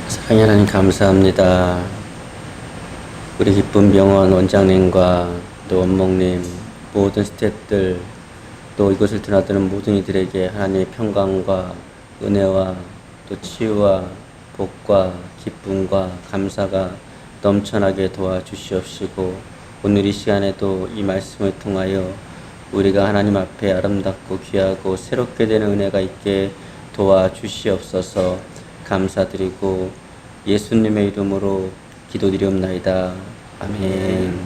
사랑의 하나님 감사합니다. 우리 기쁜 병원 원장님과 또 원목님, 모든 스태프들, 또 이곳을 드나드는 모든 이들에게 하나님의 평강과 은혜와 또 치유와 복과 기쁨과 감사가 넘쳐나게 도와주시옵시고, 오늘 이 시간에도 이 말씀을 통하여 우리가 하나님 앞에 아름답고 귀하고 새롭게 되는 은혜가 있게 도와주시옵소서. 감사드리고 예수님의 이름으로 기도드리옵나이다. 아멘.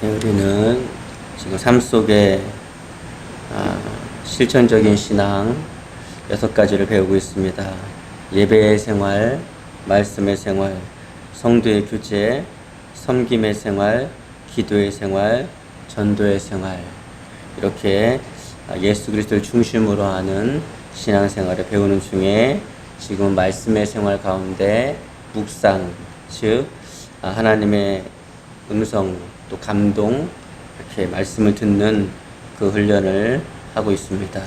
우리는 지금 삶 속에 실천적인 신앙 6가지를 배우고 있습니다. 예배의 생활, 말씀의 생활, 성도의 교제, 섬김의 생활, 기도의 생활, 전도의 생활, 이렇게 예수 그리스도를 중심으로 하는 신앙생활을 배우는 중에 지금 말씀의 생활 가운데 묵상, 즉 하나님의 음성 또 감동, 이렇게 말씀을 듣는 그 훈련을 하고 있습니다.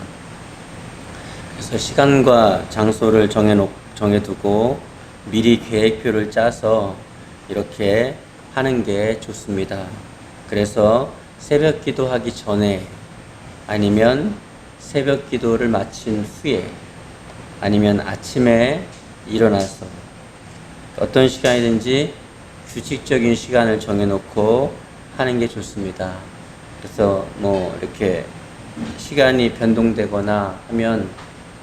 그래서 시간과 장소를 정해두고 미리 계획표를 짜서 이렇게 하는 게 좋습니다. 그래서 새벽 기도하기 전에, 아니면 새벽 기도를 마친 후에, 아니면 아침에 일어나서 어떤 시간이든지 규칙적인 시간을 정해놓고 하는 게 좋습니다. 그래서 이렇게 시간이 변동되거나 하면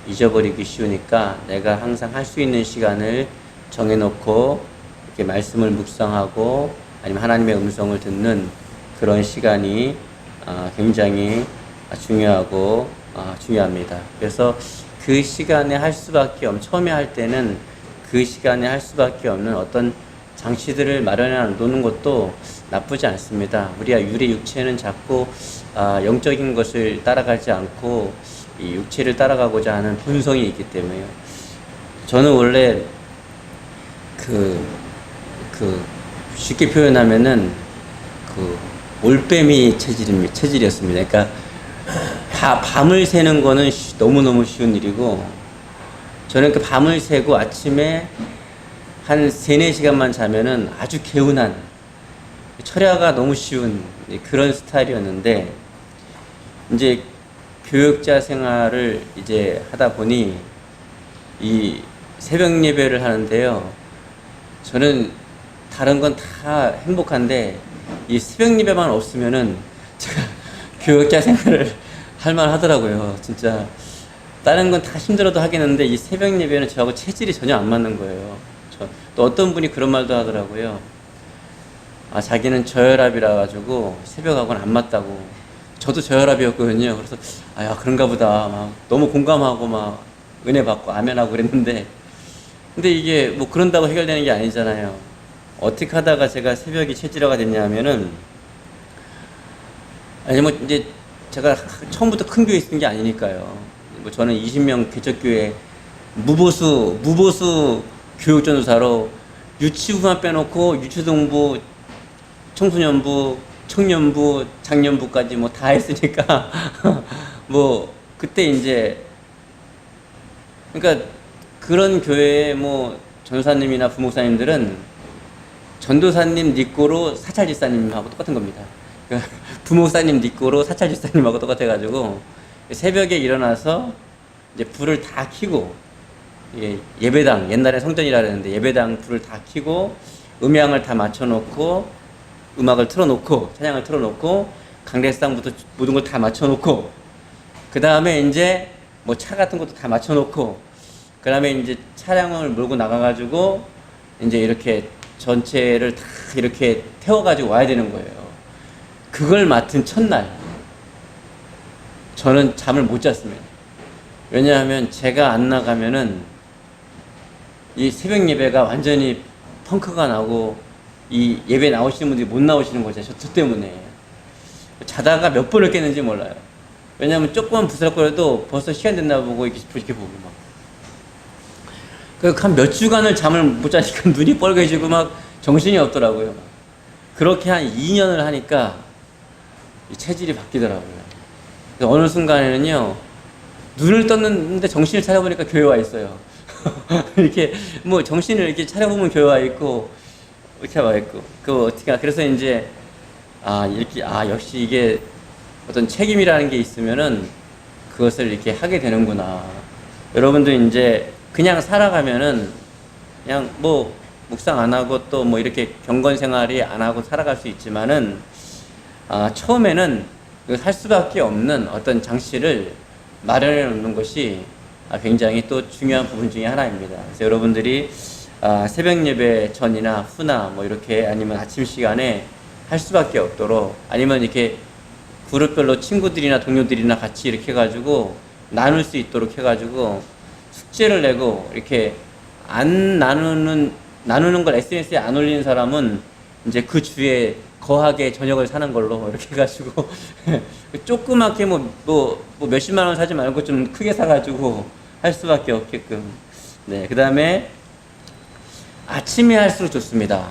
잊어버리기 쉬우니까 내가 항상 할 수 있는 시간을 정해놓고 이렇게 말씀을 묵상하고 아니면 하나님의 음성을 듣는 그런 시간이 굉장히 중요하고 중요합니다. 그래서 그 시간에 할 수밖에 없는, 처음에 할 때는 그 시간에 할 수밖에 없는 어떤 장치들을 마련해 놓는 것도 나쁘지 않습니다. 우리가 육체는 자꾸 영적인 것을 따라가지 않고 이 육체를 따라가고자 하는 본성이 있기 때문에요. 저는 원래 쉽게 표현하면은 올빼미 체질이었습니다. 그러니까 밤을 새는 거는 너무너무 쉬운 일이고, 저는 그 밤을 새고 아침에 한 3-4시간만 자면은 아주 개운한, 철야가 너무 쉬운 그런 스타일이었는데, 이제 교육자 생활을 이제 하다 보니 이 새벽 예배를 하는데요. 저는 다른 건 다 행복한데 이 새벽 예배만 없으면은 제가 교육자 생활을 할만 하더라고요. 진짜 다른 건 다 힘들어도 하겠는데 이 새벽 예배는 저하고 체질이 전혀 안 맞는 거예요. 또 어떤 분이 그런 말도 하더라고요. 자기는 저혈압이라 가지고 새벽하고는 안 맞다고. 저도 저혈압이었거든요. 그래서 그런가 보다 막 너무 공감하고 막 은혜 받고 아멘하고 그랬는데, 근데 이게 그런다고 해결되는 게 아니잖아요. 어떻게 하다가 제가 새벽이 체질화가 됐냐면은, 이제 제가 처음부터 큰 교회에 있는 게 아니니까요. 저는 20명 개척교회 무보수 교육전도사로 유치부만 빼놓고 유초등부, 청소년부, 청년부, 장년부까지 다 했으니까 그때 이제 그러니까 그런 교회에 전도사님이나 부목사님들은 전도사님 니꼬로 사찰집사님하고 똑같은 겁니다. 부목사님 니꼬로 사찰집사님하고 똑같아가지고 새벽에 일어나서 이제 불을 다 켜고, 예배당, 옛날에 성전이라 그랬는데 예배당 불을 다 켜고 음향을 다 맞춰놓고 음악을 틀어놓고 찬양을 틀어놓고 강대상부터 모든 걸 다 맞춰놓고, 그 다음에 이제 차 같은 것도 다 맞춰놓고, 그 다음에 이제 차량을 몰고 나가가지고 이제 이렇게 전체를 다 이렇게 태워가지고 와야 되는 거예요. 그걸 맡은 첫날 저는 잠을 못 잤습니다. 왜냐하면 제가 안 나가면은 이 새벽 예배가 완전히 펑크가 나고 이 예배 나오시는 분들이 못 나오시는 거죠. 저 때문에. 자다가 몇 번을 깼는지 몰라요. 왜냐하면 조금만 부스럭거려도 벌써 시간 됐나 보고 이렇게 보고 막. 한 몇 주간을 잠을 못 자니까 눈이 뻘개지고 막 정신이 없더라고요. 그렇게 한 2년을 하니까 이 체질이 바뀌더라고요. 그래서 어느 순간에는요, 눈을 떴는데 정신을 차려보니까 교회 와 있어요. 이렇게 뭐 정신을 이렇게 차려보면 교회 와 있고, 이렇게 와 있고, 그래서 이제 이렇게 역시 이게 어떤 책임이라는 게 있으면은 그것을 이렇게 하게 되는구나. 여러분도 이제 그냥 살아가면은 그냥 뭐 묵상 안 하고 또 뭐 이렇게 경건 생활이 안 하고 살아갈 수 있지만은 처음에는 할 수밖에 없는 어떤 장치를 마련해 놓는 것이 굉장히 또 중요한 부분 중에 하나입니다. 그래서 여러분들이 새벽 예배 전이나 후나 뭐 이렇게 아니면 아침 시간에 할 수밖에 없도록 아니면 이렇게 그룹별로 친구들이나 동료들이나 같이 이렇게 해가지고 나눌 수 있도록 해가지고 숙제를 내고 이렇게 안 나누는 걸 SNS에 안 올리는 사람은 이제 그 주에 거하게 저녁을 사는 걸로 이렇게 해가지고 조그맣게 뭐 몇십만 원 사지 말고 좀 크게 사가지고 할 수밖에 없게끔. 네, 그 다음에 아침에 할수록 좋습니다.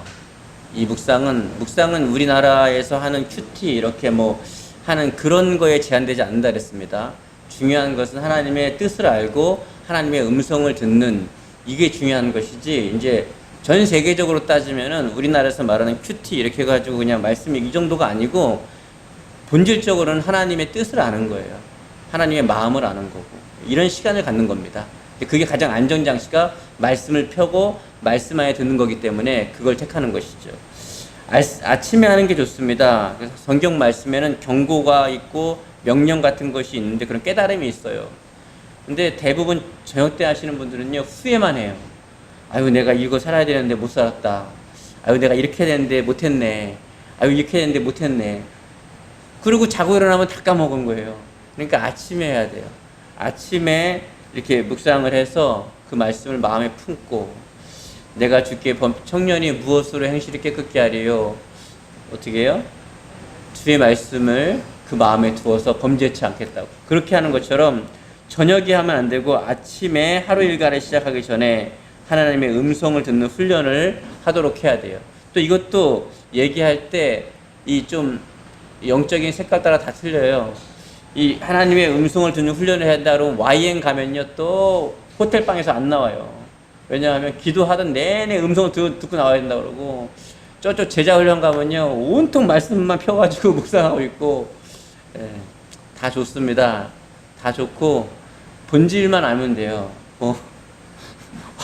이 묵상은 우리나라에서 하는 큐티 이렇게 뭐 하는 그런 거에 제한되지 않는다 그랬습니다. 중요한 것은 하나님의 뜻을 알고 하나님의 음성을 듣는 이게 중요한 것이지, 이제 전 세계적으로 따지면은 우리나라에서 말하는 큐티 이렇게 해가지고 그냥 말씀이 이 정도가 아니고 본질적으로는 하나님의 뜻을 아는 거예요. 하나님의 마음을 아는 거고 이런 시간을 갖는 겁니다. 그게 가장 안전장치가 말씀을 펴고 말씀 안에 듣는 거기 때문에 그걸 택하는 것이죠. 아침에 하는 게 좋습니다. 그래서 성경 말씀에는 경고가 있고 명령 같은 것이 있는데 그런 깨달음이 있어요. 근데 대부분 저녁 때 하시는 분들은요, 후회만 해요. 아유, 내가 이거 살아야 되는데 못 살았다. 아유, 내가 이렇게 해야 되는데 못했네. 아유, 이렇게 해야 되는데 못했네. 그리고 자고 일어나면 다 까먹은 거예요. 그러니까 아침에 해야 돼요. 아침에 이렇게 묵상을 해서 그 말씀을 마음에 품고, 내가 주께 청년이 무엇으로 행실을 깨끗게 하리요? 어떻게 해요? 주의 말씀을 그 마음에 두어서 범죄치 않겠다고. 그렇게 하는 것처럼 저녁에 하면 안 되고 아침에 하루 일과를 시작하기 전에 하나님의 음성을 듣는 훈련을 하도록 해야 돼요. 또 이것도 얘기할 때 이 좀 영적인 색깔 따라 다 틀려요. 이 하나님의 음성을 듣는 훈련을 해야 한다 그러면 YM 가면요, 또 호텔방에서 안 나와요. 왜냐하면 기도하던 내내 음성을 듣고 나와야 된다 그러고, 저쪽 제자훈련 가면요, 온통 말씀만 펴가지고 묵상하고 있고, 다 좋습니다. 다 좋고 본질만 알면 돼요.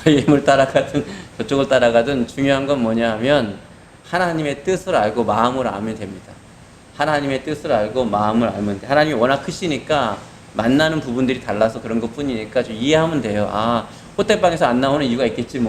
YM을 따라가든 저쪽을 따라가든 중요한 건 뭐냐 하면 하나님의 뜻을 알고 마음을 알면 됩니다. 하나님의 뜻을 알고 마음을 알면 돼. 하나님이 워낙 크시니까 만나는 부분들이 달라서 그런 것 뿐이니까 좀 이해하면 돼요. 호텔방에서 안 나오는 이유가 있겠지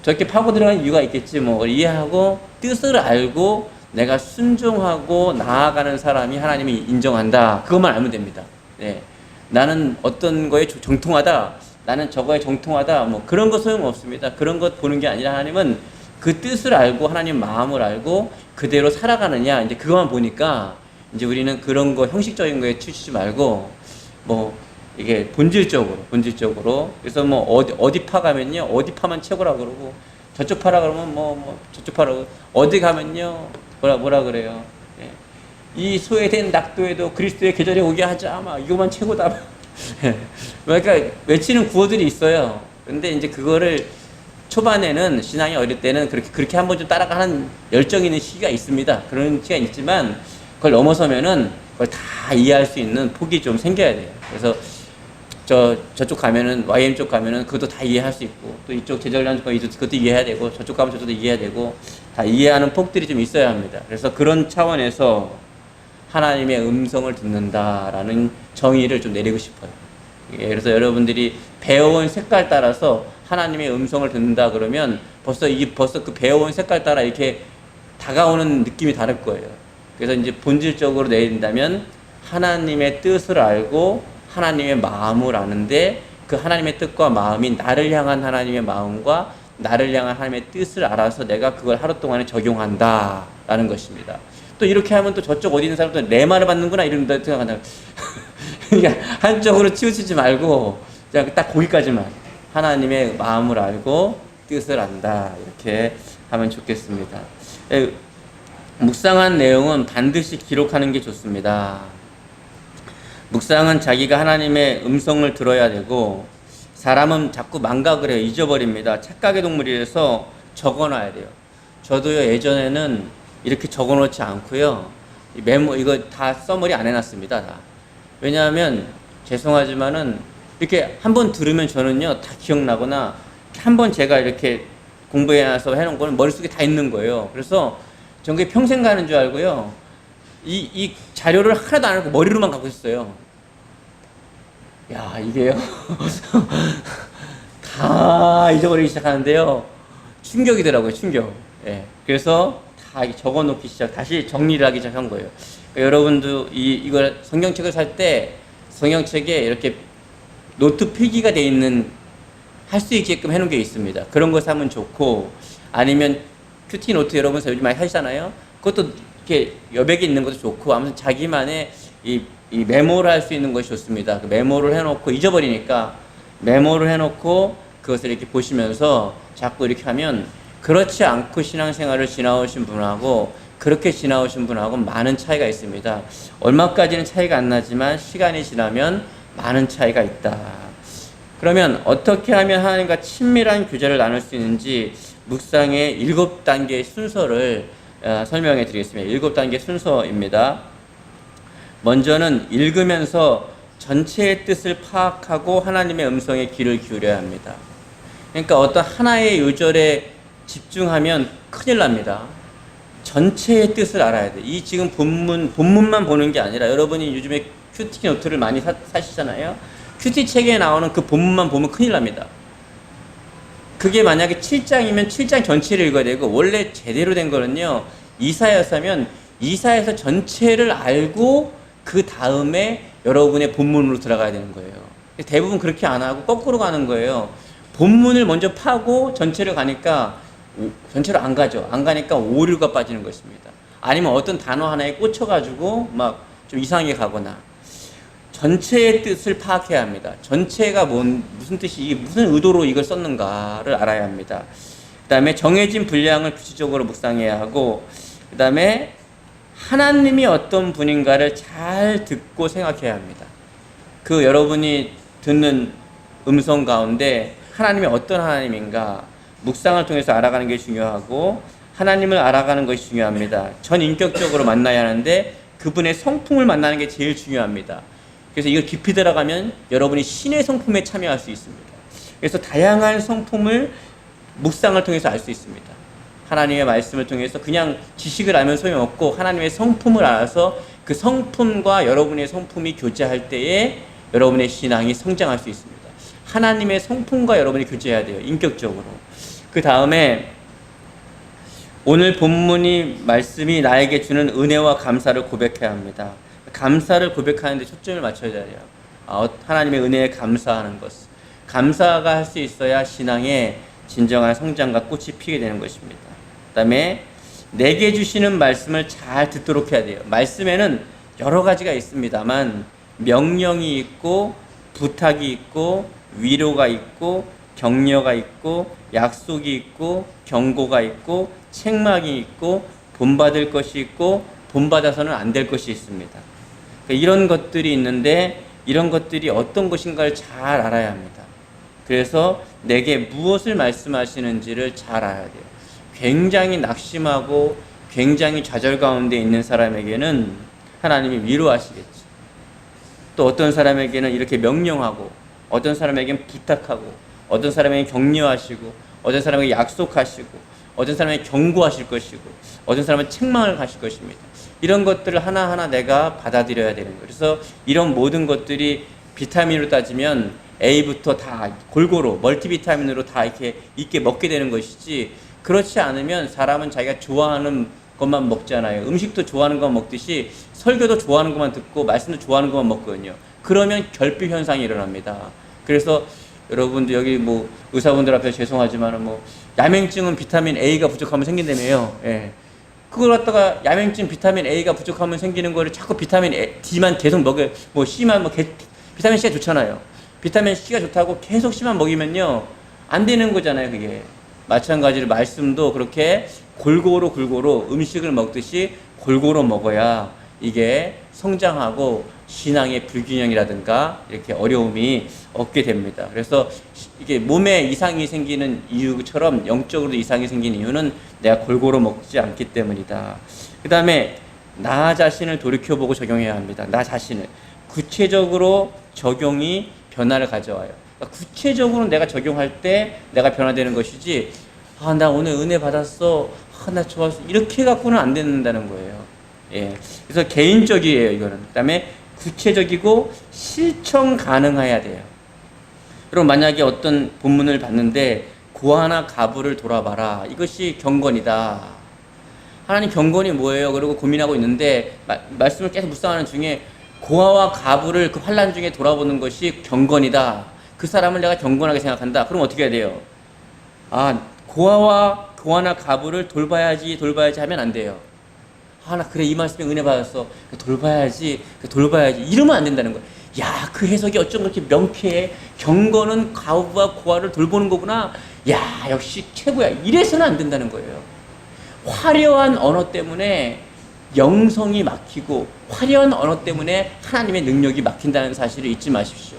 저렇게 파고 들어가는 이유가 있겠지 이해하고 뜻을 알고 내가 순종하고 나아가는 사람이 하나님이 인정한다. 그것만 알면 됩니다. 네. 나는 어떤 거에 정통하다. 나는 저거에 정통하다. 그런 거 소용없습니다. 그런 것 보는 게 아니라 하나님은 그 뜻을 알고 하나님 마음을 알고 그대로 살아가느냐. 이제 그것만 보니까 이제 우리는 그런 거 형식적인 거에 치우치지 말고 이게 본질적으로 그래서 어디 파 가면요, 어디 파만 최고라 그러고 저쪽 파라 그러면 저쪽 파라고, 어디 가면요 뭐라 그래요. 예. 이 소외된 낙도에도 그리스도의 계절에 오게 하자 이거만 최고다. 그러니까 외치는 구호들이 있어요. 근데 이제 그거를 초반에는 신앙이 어릴 때는 그렇게 한번 좀 따라가는 열정이 있는 시기가 있습니다. 그런 시기가 있지만 그걸 넘어서면은 그걸 다 이해할 수 있는 폭이 좀 생겨야 돼요. 그래서 저쪽 가면은 YM 쪽 가면은 그것도 다 이해할 수 있고, 또 이쪽 제자훈련 그것도 이해해야 되고, 저쪽 가면 저쪽도 이해해야 되고, 다 이해하는 폭들이 좀 있어야 합니다. 그래서 그런 차원에서 하나님의 음성을 듣는다라는 정의를 좀 내리고 싶어요. 그래서 여러분들이 배워온 색깔 따라서 하나님의 음성을 듣는다 그러면 벌써 그 배워온 색깔 따라 이렇게 다가오는 느낌이 다를 거예요. 그래서 이제 본질적으로 내린다면 하나님의 뜻을 알고 하나님의 마음을 아는데, 그 하나님의 뜻과 마음이 나를 향한 하나님의 마음과 나를 향한 하나님의 뜻을 알아서 내가 그걸 하루 동안에 적용한다라는 것입니다. 또 이렇게 하면 또 저쪽 어디 있는 사람도 내 말을 받는구나 이런 데 생각한다. 그러니까 한쪽으로 치우치지 말고 그냥 딱 거기까지만 하나님의 마음을 알고 뜻을 안다. 이렇게 하면 좋겠습니다. 묵상한 내용은 반드시 기록하는 게 좋습니다. 묵상은 자기가 하나님의 음성을 들어야 되고, 사람은 자꾸 망각을 해요. 잊어버립니다. 착각의 동물이라서 적어놔야 돼요. 저도요, 예전에는 이렇게 적어놓지 않고요, 메모, 이거 다 써머리 안 해놨습니다. 다. 왜냐하면, 죄송하지만은, 이렇게 한번 들으면 저는요, 다 기억나거나, 한번 제가 이렇게 공부해놔서 해놓은 거는 머릿속에 다 있는 거예요. 그래서 전 그게 평생 가는 줄 알고요, 이 자료를 하나도 안 하고 머리로만 갖고 있어요. 야, 이게요. 다 잊어버리기 시작하는데요. 충격이더라고요, 충격. 예. 그래서 다 적어 놓기 다시 정리를 하기 시작한 거예요. 그러니까 여러분도 이걸 성경책을 살 때 성경책에 이렇게 노트 필기가 돼 있는, 할 수 있게끔 해놓은 게 있습니다. 그런 거 사면 좋고, 아니면 큐티 노트 여러분 요즘 많이 하시잖아요. 그것도 이렇게 여백이 있는 것도 좋고, 아무튼 자기만의 이 메모를 할 수 있는 것이 좋습니다. 그 메모를 해놓고 잊어버리니까 메모를 해놓고 그것을 이렇게 보시면서 자꾸 이렇게 하면, 그렇지 않고 신앙생활을 지나오신 분하고 그렇게 지나오신 분하고 많은 차이가 있습니다. 얼마까지는 차이가 안 나지만 시간이 지나면 많은 차이가 있다. 그러면 어떻게 하면 하나님과 친밀한 교제를 나눌 수 있는지 묵상의 7단계의 순서를 설명해 드리겠습니다. 7단계 순서입니다. 먼저는 읽으면서 전체의 뜻을 파악하고 하나님의 음성에 귀를 기울여야 합니다. 그러니까 어떤 하나의 요절에 집중하면 큰일 납니다. 전체의 뜻을 알아야 돼. 이 지금 본문만 보는 게 아니라, 여러분이 요즘에 큐티 노트를 많이 사시잖아요. 큐티 책에 나오는 그 본문만 보면 큰일 납니다. 그게 만약에 7장이면 7장 전체를 읽어야 되고, 원래 제대로 된 거는요, 이사야서면 이사야서 전체를 알고 그 다음에 여러분의 본문으로 들어가야 되는 거예요. 대부분 그렇게 안 하고 거꾸로 가는 거예요. 본문을 먼저 파고 전체를 가니까 전체로 안 가죠. 안 가니까 오류가 빠지는 것입니다. 아니면 어떤 단어 하나에 꽂혀가지고 막 좀 이상하게 가거나. 전체의 뜻을 파악해야 합니다. 전체가 무슨 뜻이, 무슨 의도로 이걸 썼는가를 알아야 합니다. 그 다음에 정해진 분량을 규칙적으로 묵상해야 하고, 그 다음에 하나님이 어떤 분인가를 잘 듣고 생각해야 합니다. 그 여러분이 듣는 음성 가운데 하나님이 어떤 하나님인가, 묵상을 통해서 알아가는 게 중요하고, 하나님을 알아가는 것이 중요합니다. 전인격적으로 만나야 하는데 그분의 성품을 만나는 게 제일 중요합니다. 그래서 이걸 깊이 들어가면 여러분이 신의 성품에 참여할 수 있습니다. 그래서 다양한 성품을 묵상을 통해서 알 수 있습니다. 하나님의 말씀을 통해서 그냥 지식을 알면 소용없고, 하나님의 성품을 알아서 그 성품과 여러분의 성품이 교제할 때에 여러분의 신앙이 성장할 수 있습니다. 하나님의 성품과 여러분이 교제해야 돼요, 인격적으로. 그 다음에 오늘 본문이 말씀이 나에게 주는 은혜와 감사를 고백해야 합니다. 감사를 고백하는데 초점을 맞춰야 돼요. 하나님의 은혜에 감사하는 것. 감사가 할 수 있어야 신앙의 진정한 성장과 꽃이 피게 되는 것입니다. 그 다음에 내게 주시는 말씀을 잘 듣도록 해야 돼요. 말씀에는 여러 가지가 있습니다만, 명령이 있고 부탁이 있고 위로가 있고 격려가 있고 약속이 있고 경고가 있고 책망이 있고 본받을 것이 있고 본받아서는 안 될 것이 있습니다. 그러니까 이런 것들이 있는데, 이런 것들이 어떤 것인가를 잘 알아야 합니다. 그래서 내게 무엇을 말씀하시는지를 잘 알아야 돼요. 굉장히 낙심하고 굉장히 좌절 가운데 있는 사람에게는 하나님이 위로하시겠죠. 또 어떤 사람에게는 이렇게 명령하고, 어떤 사람에게는 부탁하고, 어떤 사람에게는 격려하시고, 어떤 사람에게 약속하시고, 어떤 사람에게 경고하실 것이고, 어떤 사람은 책망을 하실 것입니다. 이런 것들을 하나하나 내가 받아들여야 되는 거예요. 그래서 이런 모든 것들이 비타민으로 따지면 A부터 다 골고루 멀티비타민으로 다 이렇게 있게 먹게 되는 것이지, 그렇지 않으면 사람은 자기가 좋아하는 것만 먹잖아요. 음식도 좋아하는 것만 먹듯이 설교도 좋아하는 것만 듣고 말씀도 좋아하는 것만 먹거든요. 그러면 결핍 현상이 일어납니다. 그래서 여러분들 여기 뭐 의사분들 앞에 죄송하지만 뭐 야맹증은 비타민 A가 부족하면 생긴다며요. 예. 그걸 갖다가 야맹증 비타민 A가 부족하면 생기는 거를 자꾸 비타민 D만 계속 먹여, 뭐 C만 비타민 C가 좋잖아요. 비타민 C가 좋다고 계속 C만 먹이면요 안 되는 거잖아요, 그게. 마찬가지로 말씀도 그렇게 골고루 음식을 먹듯이 골고루 먹어야 이게 성장하고 신앙의 불균형이라든가 이렇게 어려움이 없게 됩니다. 그래서 이게 몸에 이상이 생기는 이유처럼 영적으로도 이상이 생기는 이유는 내가 골고루 먹지 않기 때문이다. 그 다음에 나 자신을 돌이켜보고 적용해야 합니다. 나 자신을 구체적으로 적용이 변화를 가져와요. 그러니까 구체적으로 내가 적용할 때 내가 변화되는 것이지, 아, 나 오늘 은혜 받았어, 아, 나 좋았어, 이렇게 갖고는 안 된다는 거예요. 예. 그래서 개인적이에요, 이거는. 그 다음에 구체적이고 실천 가능해야 돼요. 그럼 만약에 어떤 본문을 봤는데 고아나 가부를 돌아봐라, 이것이 경건이다. 하나님 경건이 뭐예요? 그러고 고민하고 있는데 말씀을 계속 묵상하는 중에 고아와 가부를 그 환난 중에 돌아보는 것이 경건이다. 그 사람을 내가 경건하게 생각한다. 그럼 어떻게 해야 돼요? 아, 고아나 가부를 돌봐야지 하면 안 돼요. 아, 나 그래, 이 말씀에 은혜 받았어, 돌봐야지 이러면 안 된다는 거예요. 야, 그 해석이 어쩜 그렇게 명쾌해. 경건은 가부와 고아를 돌보는 거구나. 야, 역시 최고야. 이래서는 안 된다는 거예요. 화려한 언어 때문에 영성이 막히고 화려한 언어 때문에 하나님의 능력이 막힌다는 사실을 잊지 마십시오.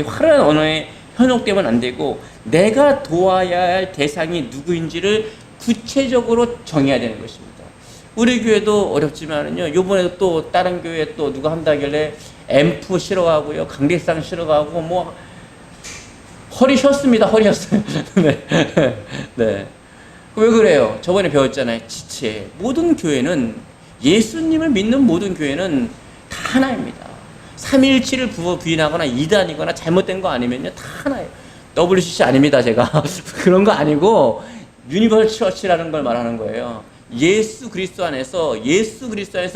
화려한 언어에 현혹되면 안 되고 내가 도와야 할 대상이 누구인지를 구체적으로 정해야 되는 것입니다. 우리 교회도 어렵지만은요, 요번에도 또 다른 교회 또 누가 한다길래 앰프 싫어하고요, 강대상 싫어하고 뭐 허리 쉬었습니다. 네. 네. 왜 그래요? 저번에 배웠잖아요. 지체. 모든 교회는, 예수님을 믿는 모든 교회는 다 하나입니다. 삼위일체를 부인하거나 이단이거나 잘못된 거 아니면요, 다 하나예요. WCC 아닙니다, 제가. 그런 거 아니고 유니버설 처치라는 걸 말하는 거예요. 예수 그리스도 안에서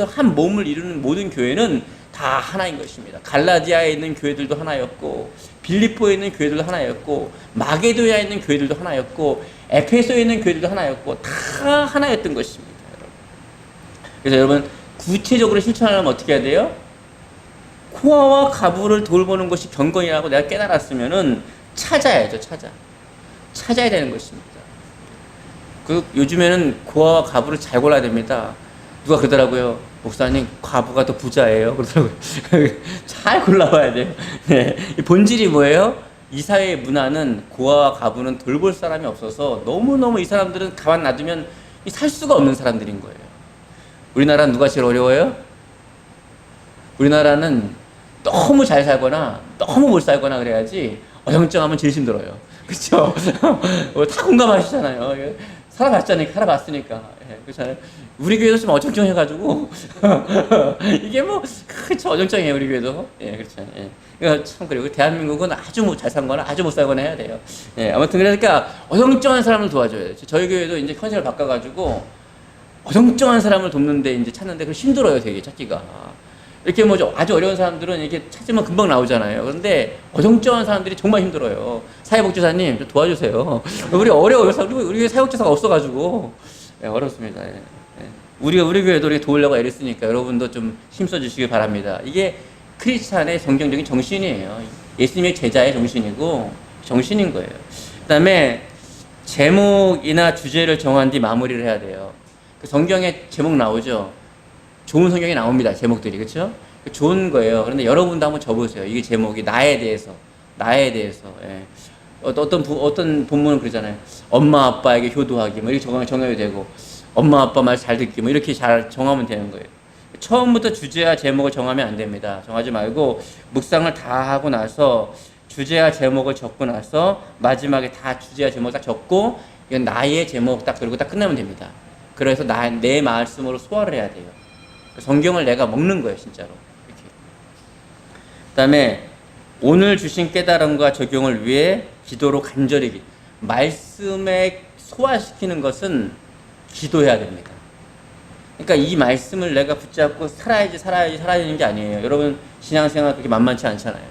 한 몸을 이루는 모든 교회는 다 하나인 것입니다. 갈라디아에 있는 교회들도 하나였고, 빌립보에 있는 교회들도 하나였고, 마게도냐에 있는 교회들도 하나였고, 에페소에 있는 교회들도 하나였고, 다 하나였던 것입니다. 여러분. 그래서 여러분, 구체적으로 실천하려면 어떻게 해야 돼요? 고아와 가부를 돌보는 것이 경건이라고 내가 깨달았으면은 찾아야죠. 찾아야 되는 것입니다. 그 요즘에는 고아와 가부를 잘 골라야 됩니다. 누가 그러더라고요. 목사님, 가부가 더 부자예요. 그러더라고요. 잘 골라봐야 돼요. 네. 본질이 뭐예요? 이 사회의 문화는 고아와 가부는 돌볼 사람이 없어서 너무너무 이 사람들은 가만 놔두면 살 수가 없는 사람들인 거예요. 우리나라는 누가 제일 어려워요? 우리나라는 너무 잘 살거나 너무 못 살거나 그래야지 어정쩡하면 제일 힘들어요. 그렇죠? 다 공감하시잖아요. 살아봤으니까. 예, 그렇잖아요. 우리 교회도 좀 어정쩡해가지고 이게 뭐 그렇죠, 어정쩡해요, 우리 교회도. 예, 그렇죠. 예. 그러니까 참 그리고 대한민국은 아주 잘 살거나 아주 못 살거나 해야 돼요. 예, 아무튼 그러니까 어정쩡한 사람을 도와줘야 돼요. 저희 교회도 이제 컨셉을 바꿔가지고 어정쩡한 사람을 돕는데 이제 찾는데 그 힘들어요, 되게 찾기가. 이렇게 뭐 아주 어려운 사람들은 이렇게 찾으면 금방 나오잖아요. 그런데 어정쩡한 사람들이 정말 힘들어요. 사회복지사님 좀 도와주세요. 우리 어려워요. 우리 사회복지사가 없어가지고. 네, 어렵습니다. 네. 우리 교회도 이렇게 도우려고 애를 쓰니까 여러분도 좀 힘써주시기 바랍니다. 이게 크리스찬의 성경적인 정신이에요. 예수님의 제자의 정신이고 정신인 거예요. 그 다음에 제목이나 주제를 정한 뒤 마무리를 해야 돼요. 그 성경에 제목 나오죠. 좋은 성경이 나옵니다. 제목들이. 그렇죠? 좋은 거예요. 그런데 여러분도 한번 적으세요. 이게 제목이 나에 대해서. 예. 어떤 본문은 그러잖아요. 엄마 아빠에게 효도하기 뭐 이렇게 정해도 되고, 엄마 아빠 말 잘 듣기 뭐 이렇게 잘 정하면 되는 거예요. 처음부터 주제와 제목을 정하면 안 됩니다. 정하지 말고 묵상을 다 하고 나서 주제와 제목을 적고 나서 마지막에 다 주제와 제목을 딱 적고, 이건 나의 제목 딱 그리고 딱 끝나면 됩니다. 그래서 내 말씀으로 소화를 해야 돼요. 성경을 내가 먹는 거예요, 진짜로. 이렇게. 그다음에 오늘 주신 깨달음과 적용을 위해 기도로 간절히 말씀에 소화시키는 것은 기도해야 됩니다. 그러니까 이 말씀을 내가 붙잡고 살아야지 되는 게 아니에요. 여러분 신앙생활 그렇게 만만치 않잖아요.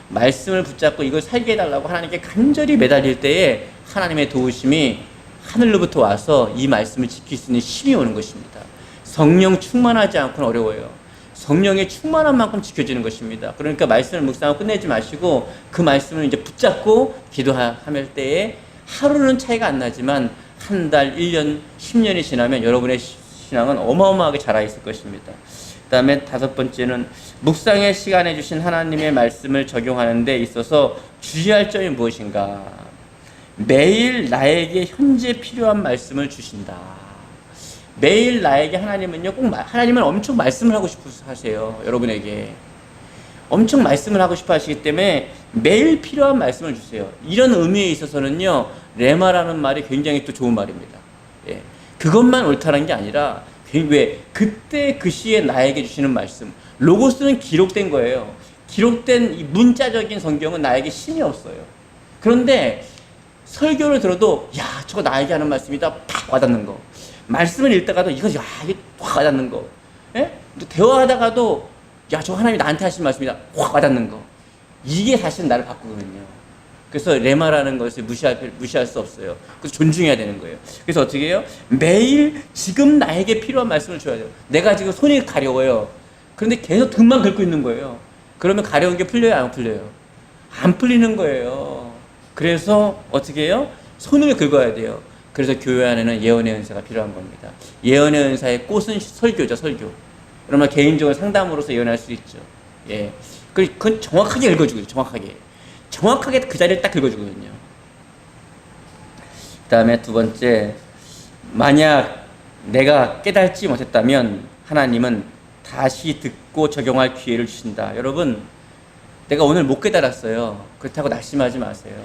말씀을 붙잡고 이걸 살게 해달라고 하나님께 간절히 매달릴 때에 하나님의 도우심이 하늘로부터 와서 이 말씀을 지킬 수 있는 힘이 오는 것입니다. 성령 충만하지 않고는 어려워요. 성령의 충만한 만큼 지켜지는 것입니다. 그러니까 말씀을 묵상하고 끝내지 마시고 그 말씀을 이제 붙잡고 기도할 때에 하루는 차이가 안 나지만 한 달, 1년, 10년이 지나면 여러분의 신앙은 어마어마하게 자라 있을 것입니다. 그 다음에 5번째는 묵상의 시간에 주신 하나님의 말씀을 적용하는 데 있어서 주의할 점이 무엇인가? 매일 나에게 현재 필요한 말씀을 주신다. 매일 나에게 하나님은요, 하나님은 엄청 말씀을 하고 싶어 하세요. 여러분에게. 엄청 말씀을 하고 싶어 하시기 때문에 매일 필요한 말씀을 주세요. 이런 의미에 있어서는요, 레마라는 말이 굉장히 또 좋은 말입니다. 예. 그것만 옳다는 게 아니라, 왜 그때 그 시에 나에게 주시는 말씀, 로고스는 기록된 거예요. 기록된 이 문자적인 성경은 나에게 힘이 없어요. 그런데 설교를 들어도 야, 저거 나에게 하는 말씀이다, 팍 와닿는 거. 말씀을 읽다가도 이게 확 와닿는 거. 예? 대화하다가도 야, 저 하나님이 나한테 하신 말씀이다, 확 와닿는 거. 이게 사실 나를 바꾸거든요. 그래서 레마라는 것을 무시할 수 없어요. 그래서 존중해야 되는 거예요. 그래서 어떻게 해요? 매일 지금 나에게 필요한 말씀을 줘야 돼요. 내가 지금 손이 가려워요. 그런데 계속 등만 긁고 있는 거예요. 그러면 가려운 게 풀려요? 안 풀려요? 안 풀리는 거예요. 그래서 어떻게 해요? 손을 긁어야 돼요. 그래서 교회 안에는 예언의 은사가 필요한 겁니다. 예언의 은사의 꽃은 설교죠, 설교. 그러면 개인적으로 상담으로서 예언할 수 있죠. 예. 그건 정확하게 읽어주거든요, 정확하게 그 자리를 딱 긁어주거든요. 그 다음에 2번째, 만약 내가 깨닫지 못했다면 하나님은 다시 듣고 적용할 기회를 주신다. 여러분, 내가 오늘 못 깨달았어요. 그렇다고 낙심하지 마세요.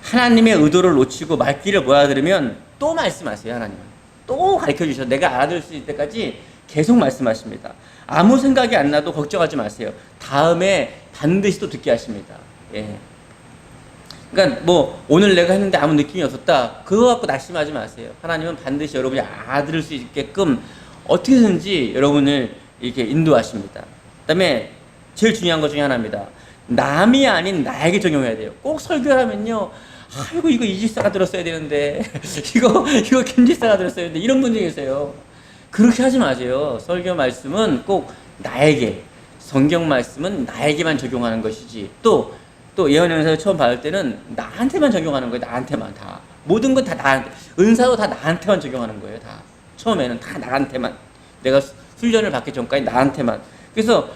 하나님의 의도를 놓치고 말귀를 못 알아들으면 또 말씀하세요. 하나님은 또 가르쳐주셔서 내가 알아들을 수 있을 때까지 계속 말씀하십니다. 아무 생각이 안 나도 걱정하지 마세요. 다음에 반드시 또 듣게 하십니다. 예. 그러니까 뭐 오늘 내가 했는데 아무 느낌이 없었다, 그거 갖고 낙심하지 마세요. 하나님은 반드시 여러분이 알아들을 수 있게끔 어떻게든지 여러분을 이렇게 인도하십니다. 그 다음에 제일 중요한 것 중에 하나입니다. 남이 아닌 나에게 적용해야 돼요. 꼭 설교하면요, 아이고 이거 이집사가 들었어야 되는데 이거 김집사가 들었어야 되는데, 이런 분들이 계세요. 그렇게 하지 마세요. 설교 말씀은 꼭 나에게, 성경 말씀은 나에게만 적용하는 것이지, 또 예언의 은사를 처음 받을 때는 나한테만 적용하는 거예요. 나한테만 다. 모든 건 다 나한테, 은사도 다 나한테만 적용하는 거예요. 다. 처음에는 다 나한테만. 내가 훈련을 받기 전까지 나한테만. 그래서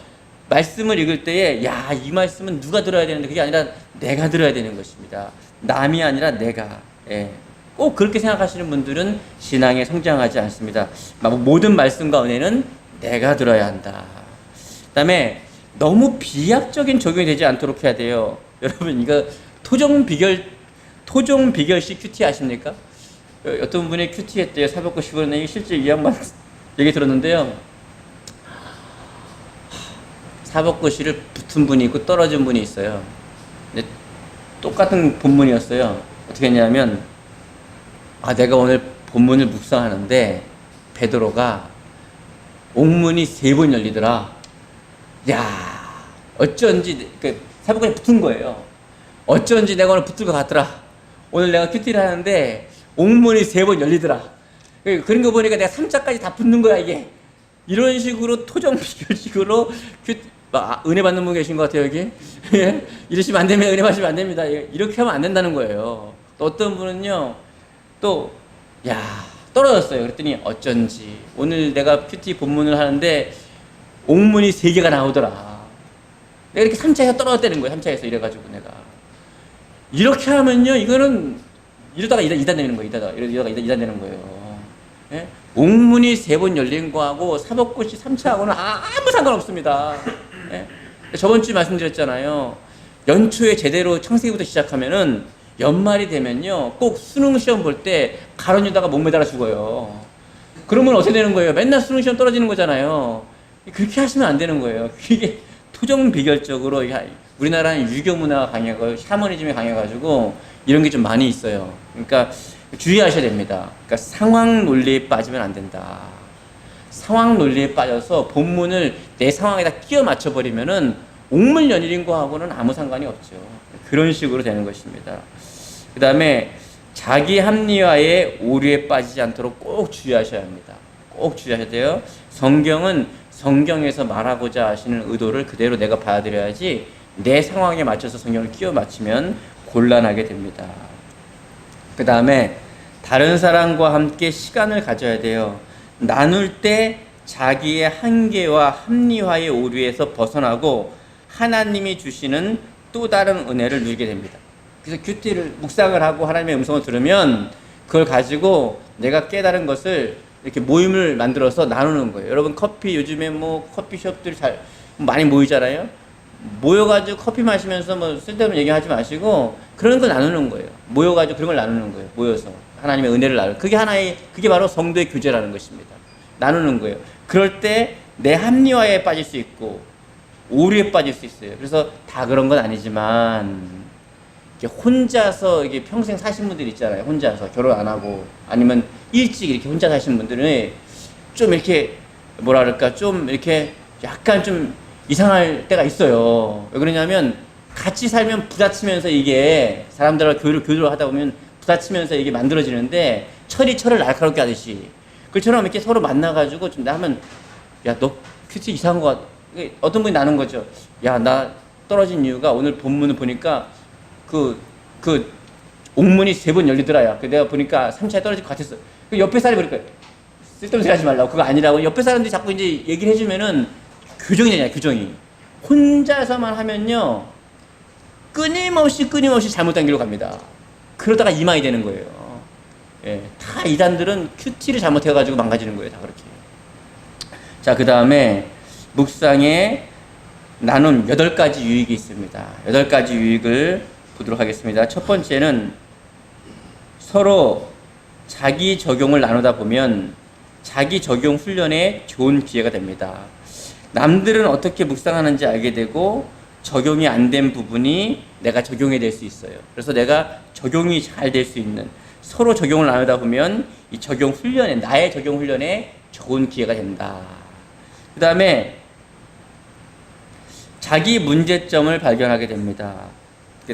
말씀을 읽을 때에 야, 이 말씀은 누가 들어야 되는데, 그게 아니라 내가 들어야 되는 것입니다. 남이 아니라 내가. 예. 꼭 그렇게 생각하시는 분들은 신앙에 성장하지 않습니다. 모든 말씀과 은혜는 내가 들어야 한다. 그 다음에 너무 비약적인 적용이 되지 않도록 해야 돼요. 여러분, 이거 토종 비결식 큐티 아십니까? 어떤 분이 큐티 했대요. 490원에 실제 이 양반 얘기 들었는데요. 사법고시를 붙은 분이 있고 떨어진 분이 있어요. 근데 똑같은 본문이었어요. 어떻게 했냐면, 내가 오늘 본문을 묵상하는데 베드로가 옥문이 3번 열리더라. 야, 어쩐지 사법고시 붙은 거예요. 어쩐지 내가 오늘 붙을 것 같더라. 오늘 내가 큐티를 하는데 옥문이 3번 열리더라. 그런 거 보니까 내가 3차까지 다 붙는 거야, 이게. 이런 식으로 토종 비결식으로 은혜 받는 분 계신 것 같아요, 여기. 예? 이러시면 안 됩니다. 은혜 받으시면 안 됩니다. 이렇게 하면 안 된다는 거예요. 또 어떤 분은요, 떨어졌어요. 그랬더니 어쩐지 오늘 내가 큐티 본문을 하는데 옥문이 3개가 나오더라. 내가 이렇게 3차에서 떨어졌다는 거예요. 3차에서 이래가지고 내가. 이렇게 하면요, 이거는 이러다가 이단 되는 거예요. 이러다가 이단 되는 거예요. 예? 옥문이 3번 열린 거하고 사법고시 3차하고는 아무 상관없습니다. 예? 저번 주에 말씀드렸잖아요. 연초에 제대로 창세기부터 시작하면은 연말이 되면요, 꼭 수능 시험 볼 때 가로뉴다가 못 매달아 죽어요. 그러면 어떻게 되는 거예요? 맨날 수능 시험 떨어지는 거잖아요. 그렇게 하시면 안 되는 거예요. 이게 토종 비결적으로 우리나라는 유교 문화가 강하고 샤머니즘이 강해가지고 이런 게 좀 많이 있어요. 그러니까 주의하셔야 됩니다. 그러니까 상황 논리에 빠지면 안 된다. 상황 논리에 빠져서 본문을 내 상황에다 끼워 맞춰버리면은 옥문 연일인 거하고는 아무 상관이 없죠. 그런 식으로 되는 것입니다. 그 다음에 자기 합리화의 오류에 빠지지 않도록 꼭 주의하셔야 합니다. 꼭 주의하셔야 돼요. 성경은 성경에서 말하고자 하시는 의도를 그대로 내가 받아들여야지 내 상황에 맞춰서 성경을 끼워 맞추면 곤란하게 됩니다. 그 다음에 다른 사람과 함께 시간을 가져야 돼요. 나눌 때 자기의 한계와 합리화의 오류에서 벗어나고 하나님이 주시는 또 다른 은혜를 누리게 됩니다. 그래서 큐티를 묵상을 하고 하나님의 음성을 들으면 그걸 가지고 내가 깨달은 것을 이렇게 모임을 만들어서 나누는 거예요. 여러분 커피 요즘에 뭐 커피숍들 잘 많이 모이잖아요. 모여가지고 커피 마시면서 뭐 쓸데없는 얘기하지 마시고 그런 걸 나누는 거예요. 모여가지고 그런 걸 나누는 거예요. 모여서 하나님의 은혜를 나누는. 그게 바로 성도의 교제라는 것입니다. 나누는 거예요. 그럴 때 내 합리화에 빠질 수 있고 오류에 빠질 수 있어요. 그래서 다 그런 건 아니지만 이렇게 혼자서 이게 평생 사신 분들 있잖아요. 혼자서 결혼 안 하고 아니면 일찍 이렇게 혼자 사신 분들은 좀 이렇게 뭐라 그럴까 좀 이렇게 약간 좀 이상할 때가 있어요. 왜 그러냐면 같이 살면 부딪히면서 이게 사람들과 교류를 하다 보면 부딪히면서 이게 만들어지는데 철이 철을 날카롭게 하듯이 그처럼 이렇게 서로 만나가지고 좀 하면 야 너 큐티 이상한 거 같아. 어떤 분이 나눈 거죠. 야 나 떨어진 이유가 오늘 본문을 보니까 그 옥문이 3번 열리더라야. 내가 보니까 3차에 떨어질 것 같았어. 그 옆에 사람이 그러니까 쓸데없는 소리 하지 말라고. 그거 아니라고. 옆에 사람들이 자꾸 이제 얘기를 해주면은 교정이 되냐, 교정이. 혼자서만 하면요. 끊임없이 잘못된 길로 갑니다. 그러다가 이만이 되는 거예요. 예, 다 이단들은 큐티를 잘못해가지고 망가지는 거예요. 다 그렇게. 자, 그 다음에 묵상에 나눈 8가지 유익이 있습니다. 8가지 유익을 보도록 하겠습니다. 첫 번째는 서로 자기 적용을 나누다 보면 자기 적용 훈련에 좋은 기회가 됩니다. 남들은 어떻게 묵상하는지 알게 되고 적용이 안 된 부분이 내가 적용이 될 수 있어요. 그래서 내가 적용이 잘 될 수 있는 서로 적용을 나누다 보면 이 적용 훈련에 나의 적용 훈련에 좋은 기회가 된다. 그 다음에 자기 문제점을 발견하게 됩니다.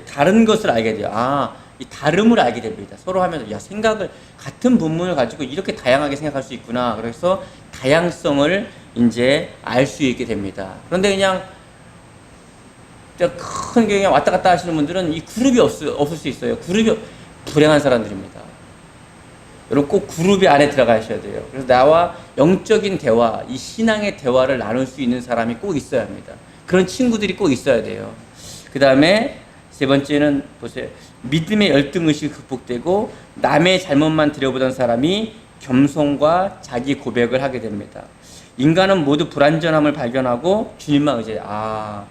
다른 것을 알게 돼요. 이 다름을 알게 됩니다. 서로 하면서 생각을 같은 본문을 가지고 이렇게 다양하게 생각할 수 있구나. 그래서 다양성을 이제 알 수 있게 됩니다. 그런데 그냥 큰 그냥 왔다 갔다 하시는 분들은 이 그룹이 없을 수 있어요. 그룹이 불행한 사람들입니다. 여러분 꼭 그룹이 안에 들어가셔야 돼요. 그래서 나와 영적인 대화, 이 신앙의 대화를 나눌 수 있는 사람이 꼭 있어야 합니다. 그런 친구들이 꼭 있어야 돼요. 그 다음에 세 번째는 보세요. 믿음의 열등의식이 극복되고 남의 잘못만 들여보던 사람이 겸손과 자기 고백을 하게 됩니다. 인간은 모두 불완전함을 발견하고 주님만 의지해요.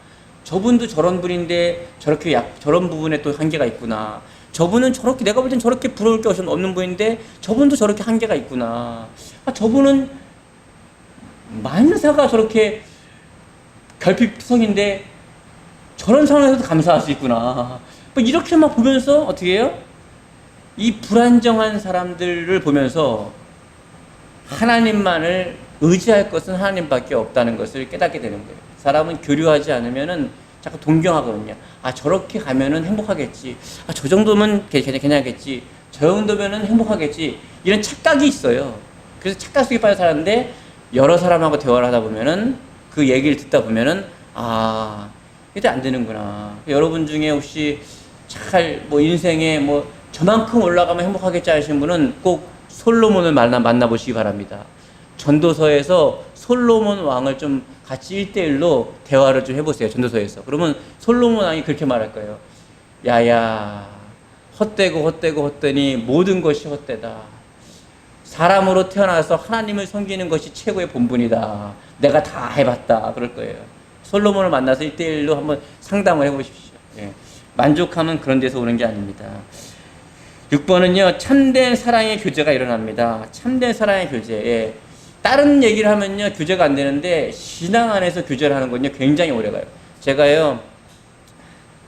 저분도 저런 분인데 저런 부분에 또 한계가 있구나. 저분은 저렇게 내가 볼 땐 저렇게 부러울 게 없는 분인데 저분도 저렇게 한계가 있구나. 저분은 만사가 저렇게 결핍성인데 저런 상황에서도 감사할 수 있구나. 이렇게만 보면서 어떻게 해요? 이 불안정한 사람들을 보면서 하나님만을 의지할 것은 하나님밖에 없다는 것을 깨닫게 되는 거예요. 사람은 교류하지 않으면은 자꾸 동경하거든요. 저렇게 가면은 행복하겠지. 저 정도면 괜찮겠지. 저 정도면은 행복하겠지. 이런 착각이 있어요. 그래서 착각 속에 빠져 사는데 여러 사람하고 대화를 하다 보면은 그 얘기를 듣다 보면은 이게 안 되는구나. 여러분 중에 혹시 인생에 저만큼 올라가면 행복하겠지 하시는 분은 꼭 솔로몬을 만나보시기 바랍니다. 전도서에서 솔로몬 왕을 좀 같이 1대1로 대화를 좀 해보세요. 전도서에서. 그러면 솔로몬 왕이 그렇게 말할 거예요. 야야, 헛되니 모든 것이 헛되다. 사람으로 태어나서 하나님을 섬기는 것이 최고의 본분이다. 내가 다 해봤다. 그럴 거예요. 솔로몬을 만나서 1대1로 한번 상담을 해보십시오. 예. 만족함은 그런 데서 오는 게 아닙니다. 6번은요, 참된 사랑의 교제가 일어납니다. 참된 사랑의 교제. 예. 다른 얘기를 하면요, 교제가 안 되는데, 신앙 안에서 교제를 하는 건요, 굉장히 오래 가요. 제가요,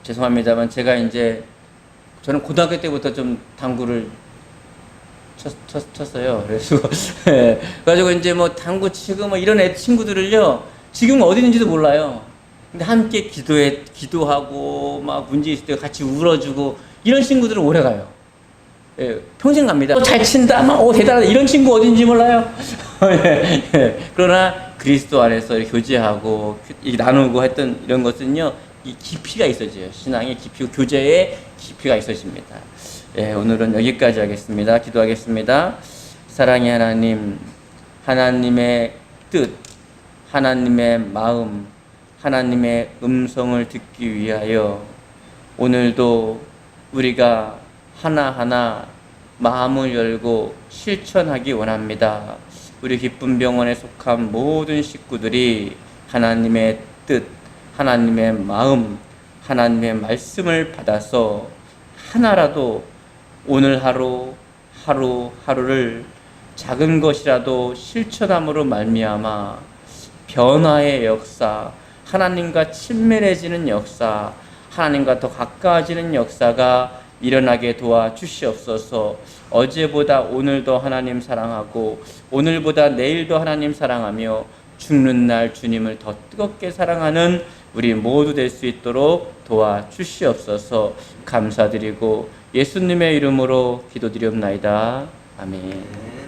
죄송합니다만, 저는 고등학교 때부터 좀 당구를 쳤어요. 그래가지고 당구 치고 이런 친구들을요, 지금 어디 있는지도 몰라요. 근데 함께 기도하고, 문제 있을 때 같이 울어주고, 이런 친구들은 오래 가요. 예, 평생 갑니다. 잘 친다, 대단하다. 이런 친구 어딘지 몰라요. 그러나 그리스도 안에서 교제하고, 나누고 했던 이런 것은요, 이 깊이가 있어져요. 신앙의 깊이고, 교제의 깊이가 있어집니다. 예, 오늘은 여기까지 하겠습니다. 기도하겠습니다. 사랑의 하나님, 하나님의 뜻, 하나님의 마음, 하나님의 음성을 듣기 위하여 오늘도 우리가 하나하나 마음을 열고 실천하기 원합니다. 우리 기쁨 병원에 속한 모든 식구들이 하나님의 뜻, 하나님의 마음, 하나님의 말씀을 받아서 하나라도 오늘 하루 하루를 작은 것이라도 실천함으로 말미암아 변화의 역사, 하나님과 친밀해지는 역사, 하나님과 더 가까워지는 역사가 일어나게 도와주시옵소서. 어제보다 오늘도 하나님 사랑하고 오늘보다 내일도 하나님 사랑하며 죽는 날 주님을 더 뜨겁게 사랑하는 우리 모두 될 수 있도록 도와주시옵소서. 감사드리고 예수님의 이름으로 기도드리옵나이다. 아멘.